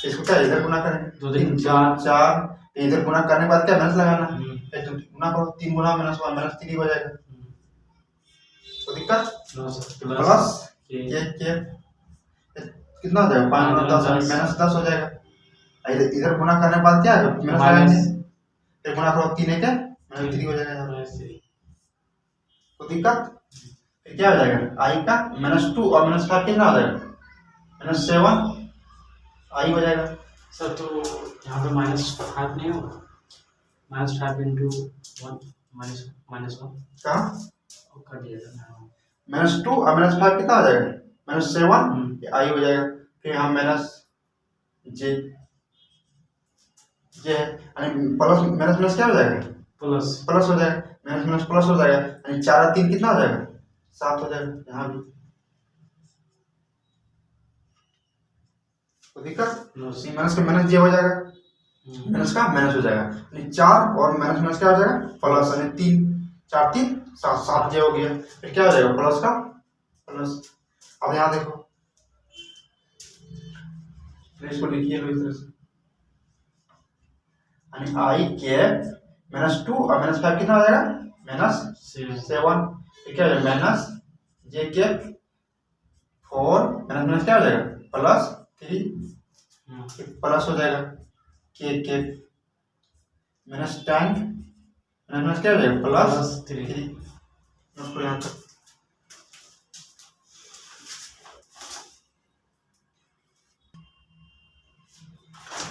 इसको क्या इधर गुना करेंगे 2 3 4 इधर गुना करने के बाद क्या माइनस लगाना है, फिर गुना करो 3 गुना -1 -3 हो जाएगा, कोई दिक्कत? प्लस ये कितना हो जाएगा 5 10 -10 हो जाएगा। इधर गुना करने के बाद क्या है माइनस लगाएंगे, फिर गुना करो 3 1 -3 हो जाएगा, कोई दिक्कत? फिर क्या हो जाएगा आई का -2 और -5 कितना हो जाएगा -7 आई हो जाएगा। सर तो यहाँ पे -5 नहीं होगा, -5 इंटू 1 -1 कहाँ कर दिया था। -2 और -5 कितना हो जाएगा -7 ये आई हो जाएगा। फिर यहाँ माइनस जे जे प्लस माइनस माइनस क्या हो जाएगा प्लस प्लस हो जाएगा, माइनस माइनस प्लस हो जाएगा, यानी 4 और 3 कितना हो जाएगा 7 हो जाएगा। यहाँ भी कोई दिक्कत माइनस का माइनस जे हो जाएगा, माइनस का माइनस हो जाएगा, यानी 4 और माइनस माइनस क्या हो जाएगा प्लस, यानी 3 4 3 7 7 जे हो गया। फिर क्या हो जाएगा प्लस का प्लस। अब यहाँ देखो फिर इसको लिखिए इस तरह से, यानी आई कैप -2 और -5 कितना हो जाएगा -7। फिर क्या हो जाएगा माइनस जे कैप 4 माइनस क्या हो जाएगा +3 प्लस हो जाएगा के कैप -10 माइनस क्या हो जाएगा +3। उसको यहाँ तक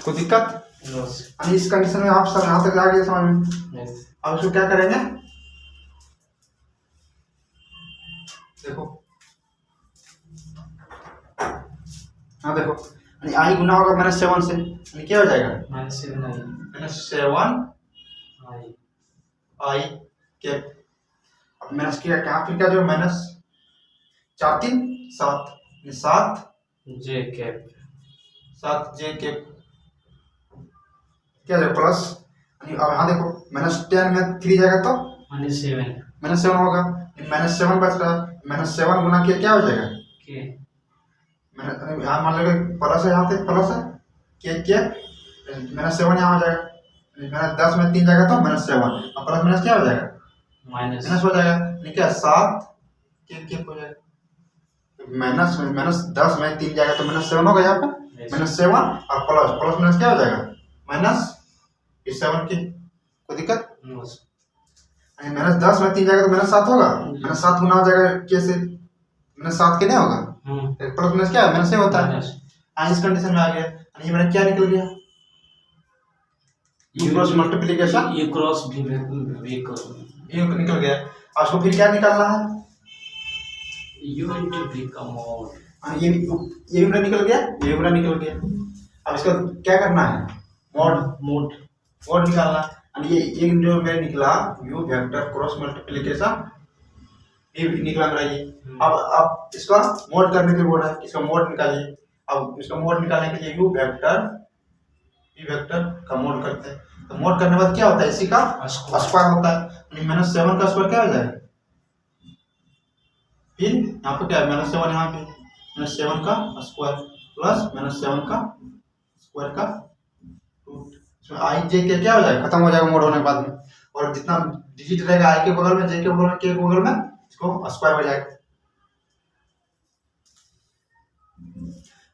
कोई दिक्कत इस कंडीशन में आप सब यहाँ तक आ गए समझ में। अब उसको क्या करेंगे देखो, हाँ देखो आई गुना होगा -7 से, यानी क्या हो जाएगा -7 आई कैप। अब माइनस किया क्या फिर क्या जो -4 3 7 7 जे कैप 7 जे कैप क्या जाएगा प्लस। अब यहाँ देखो -10 में 3 जाएगा तो -7 होगा, -7 बच रहा है, -7 गुना किया क्या हो जाएगा यहाँ मान लो प्लस है, यहाँ पे प्लस है के -7 यहाँ हो जाएगा, 10 में 3 जाएगा तो -7 और प्लस माइनस क्या हो जाएगा माइनस हो जाएगा, क्या 7 के हो जाएगा, -10 में 3 जाएगा तो -7 होगा यहाँ पे -7 और प्लस प्लस माइनस क्या हो जाएगा -7 की। कोई दिक्कत -10 में 3 जाएगा तो -7 होगा, -7 गुना हो जाएगा कैसे -7 के नहीं होगा, प्लस माइनस क्या है से होता है। इस कंडीशन में आ गया, ये मेरा क्या निकल गया क्रॉस मल्टीप्लिकेशन ये क्रॉस भी निकल गया। अब उसको फिर क्या निकालना है यू इनटू v का मॉड, ये मेरा निकल गया, ये मेरा निकल गया। अब इसका क्या करना है मोड निकालना, ये जो मेरा निकला u वेक्टर क्रॉस मल्टीप्लिकेशन ये निकला मेरा ये। अब इसका मोड करने के लिए बोल रहा है, इसका मोड निकालिए। अब इसका मोड निकालने के लिए u वेक्टर का मोड करते हैं, तो मोड करने के बाद क्या होता है इसी का स्क्वायर होता है, -7 का स्क्वायर क्या हो जाएगा, फिर यहाँ पे क्या है -7 यहाँ पे -7 का स्क्वायर प्लस -7 का स्क्वायर का रूट, इसमें आई जे के क्या हो जाएगा खत्म हो जाएगा मोड होने के बाद में, और जितना डिजिट रहेगा आई के बगल में जे के बगल में के बगल में इसको स्क्वायर हो जाएगा।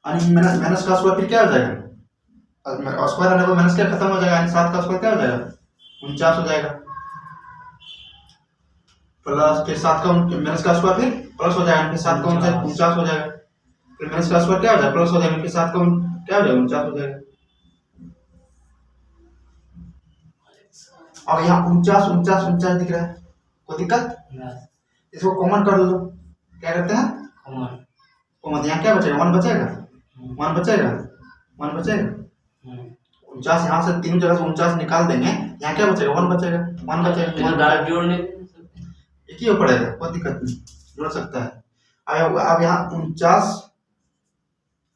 माइनस का स्क्वायर फिर क्या हो जाएगा स्क्वायर आने पर माइनस क्या खत्म हो जाएगा, 7 का स्क्वायर क्या हो जाएगा 49 हो जाएगा, प्लस फिर 7 का माइनस का स्क्वायर फिर प्लस हो जाएगा, फिर 7 का 49 हो जाएगा, फिर माइनस का स्क्वायर क्या हो जाएगा प्लस हो जाएगा, फिर 7 का क्या हो जाएगा 49 हो जाएगा। अब यहाँ 49 दिख रहा है, कोई दिक्कत, इसको कॉमन कर लो, क्या करते हैं कॉमन, यहाँ क्या बचेगा 1 बचेगा 49 यहाँ से तीनों जगह से 49 निकाल देंगे, यहाँ क्या बचेगा 1 बचेगा डायरेक्ट जोड़ने एक ही हो पड़ेगा, कोई दिक्कत नहीं जोड़ सकता है। अब यहाँ 49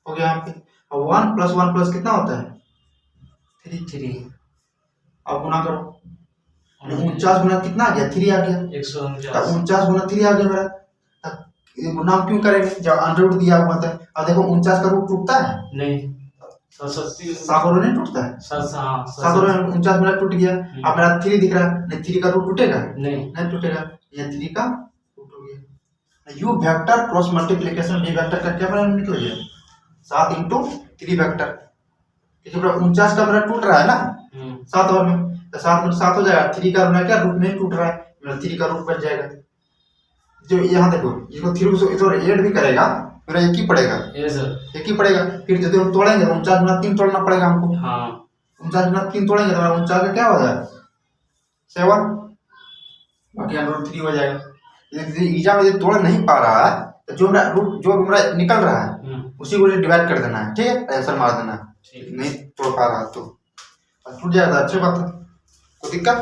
हो गया यहाँ पे, अब 1 + 1 + कितना होता है 3। अब गुना करो, 49 गुना कितना आ गया 3 आ गया, 49 गुना 3 आ गया मेरा, गुना क्यों करेंगे जब अंडर रूट दिया हुआ था। अब देखो 49 का रूट टूटता है नहीं, 7 नहीं टूटता है, 7 49 मेरा टूट गया। अब मेरा 3 दिख रहा है, नहीं 3 का रूट टूटेगा नहीं टूटेगा, ये 3 का रूट हो गया। You vector cross multiplication v vector का क्या बराबर निकल गया 7 × 3 वेक्टर, क्योंकि 49 का मेरा टूट रहा है ना 7 और में, तो 7 में 7 हो जाएगा, 3 का क्या रूट नहीं टूट रहा है, मेरा 3 का रूट बच जाएगा, जो यहाँ देखो इसको 3 से इधर ऐड भी करेगा मेरा एक ही पड़ेगा, यस सर। एक ही पड़ेगा। फिर जब हम तोड़ेंगे 49 गुना 3 तोड़ना पड़ेगा हमको। हाँ 49 गुना 3 तोड़ेंगे तो 49 का क्या हो जाएगा 7, बाकी √3 हो जाएगा। यदि एग्जाम में तोड़ नहीं पा रहा है तो जो मेरा रूट जो मेरा निकल रहा है उसी को डिवाइड कर देना है, ठीक है, आंसर मार देना है। नहीं तोड़ पा रहा तो टूट जाएगा, अच्छी बात है, कोई दिक्कत।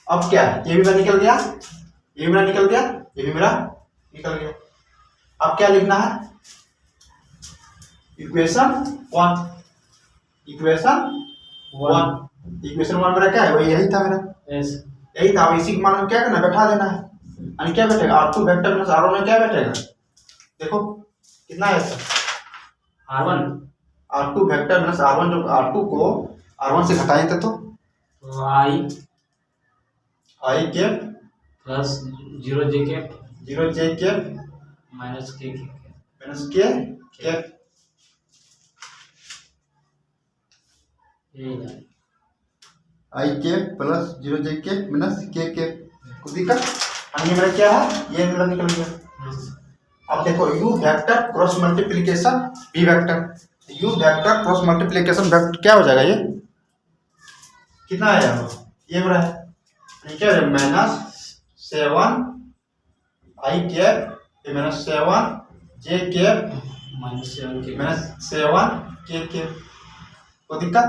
अब क्या है, ये भी मेरा निकल गया, ये भी मेरा निकल गया, ये भी मेरा निकल गया। अब क्या लिखना है, इक्वेशन 1, इक्वेशन 1 मेरा क्या है, वही यही था मेरा, यही था। इसी के मान में क्या करना, बैठा देना है। यानी क्या बैठेगा, R2 वेक्टर माइनस R1 में क्या बैठेगा, देखो कितना है R2 वेक्टर माइनस R1, जो R2 को R1 से घटाएं तो I cap plus 0j cap minus k cap I cap plus 0j cap minus k cap, कोई दिक्कत। ये मेरा क्या है, ये मेरा निकल गया। अब देखो u vector cross multiplication v vector, u vector cross multiplication vector क्या हो जाएगा, ये कितना आया, ये मेरा है, ये क्या है -7 I cap -7 j cap -7 k cap, कोई दिक्कत।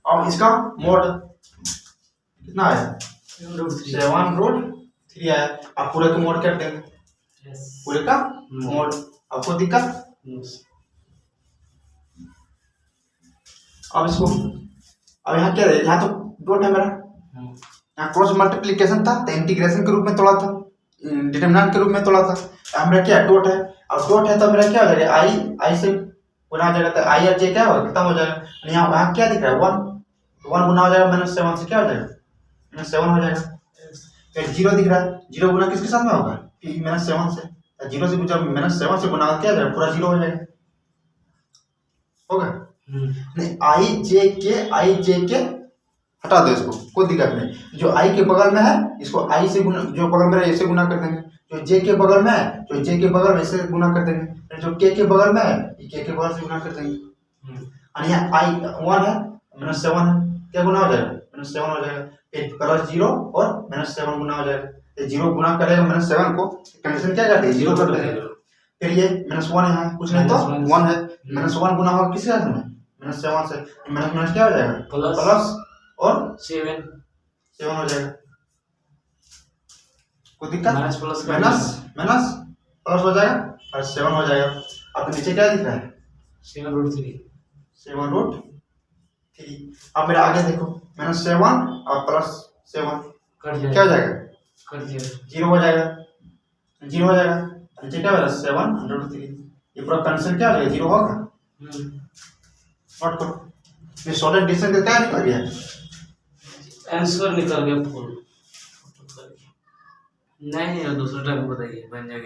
अब इसका मोड कितना आया, 7√3 आया। अब पूरे का मोड कर देंगे, पूरे का मोड, आपको दिक्कत। अब इसको, अब यहाँ क्या है, यहाँ तो डॉट है मेरा, यहाँ क्रॉस मल्टीप्लिकेशन था तो इंटीग्रेशन के रूप में तोड़ा था, डिटरमिनेंट के रूप में तोड़ा था। मेरा क्या है, डॉट है। अब डॉट है तो मेरा क्या हो जाएगा, आई से गुना हो जाएगा, तो आई और जे क्या होगा, खत्म हो जाएगा। यहाँ क्या दिख रहा है, 1 गुना हो जाएगा -7 से, क्या हो जाएगा -7 हो जाएगा। फिर 0 दिख रहा है, 0 गुना किसके साथ में होगा, -7 से, 0 से जब -7 से गुना क्या जाएगा, पूरा 0 हो जाएगा, होगा नहीं। आई जे के हटा दो इसको, कोई दिक्कत नहीं। जो आई के बगल में है इसको आई से गुना, जो बगल में है इससे गुना कर देंगे। जो जे के बगल में है, जो जे के बगल में इससे गुना कर देंगे। जो के बगल में है ये के बगल से गुना कर देंगे। और यहाँ आई 1 है -7 है, क्या गुना हो जाएगा, -7 हो जाएगा। फिर +0 और -7 गुना हो जाएगा। 0 गुना करेगा -7 को, कंडीशन क्या करती है, 0 कर देगा। फिर ये -1 यहाँ कुछ नहीं तो 1 है, -1 गुना होगा किसके साथ में, -7 से, माइनस क्या हो जाएगा, प्लस और 7 हो जाएगा, कोई दिक्कत। माइनस प्लस हो जाएगा और 7 हो जाएगा। अब नीचे क्या दिख रहा है, 7√3। अब मेरा आगे देखो, -7 और +7 क्या हो जाएगा, 0 हो जाएगा, 0 हो जाएगा। नीचे क्या होगा, 7√3। ये पूरा कंडीशन क्या हो जाएगा, 0 होगा। नोट करो, ये सॉलिड डिस्टेंस का क्या निकल गया, आंसर निकल गया फुल। नहीं दूसरा टाइप बताइए, बन जाएगा।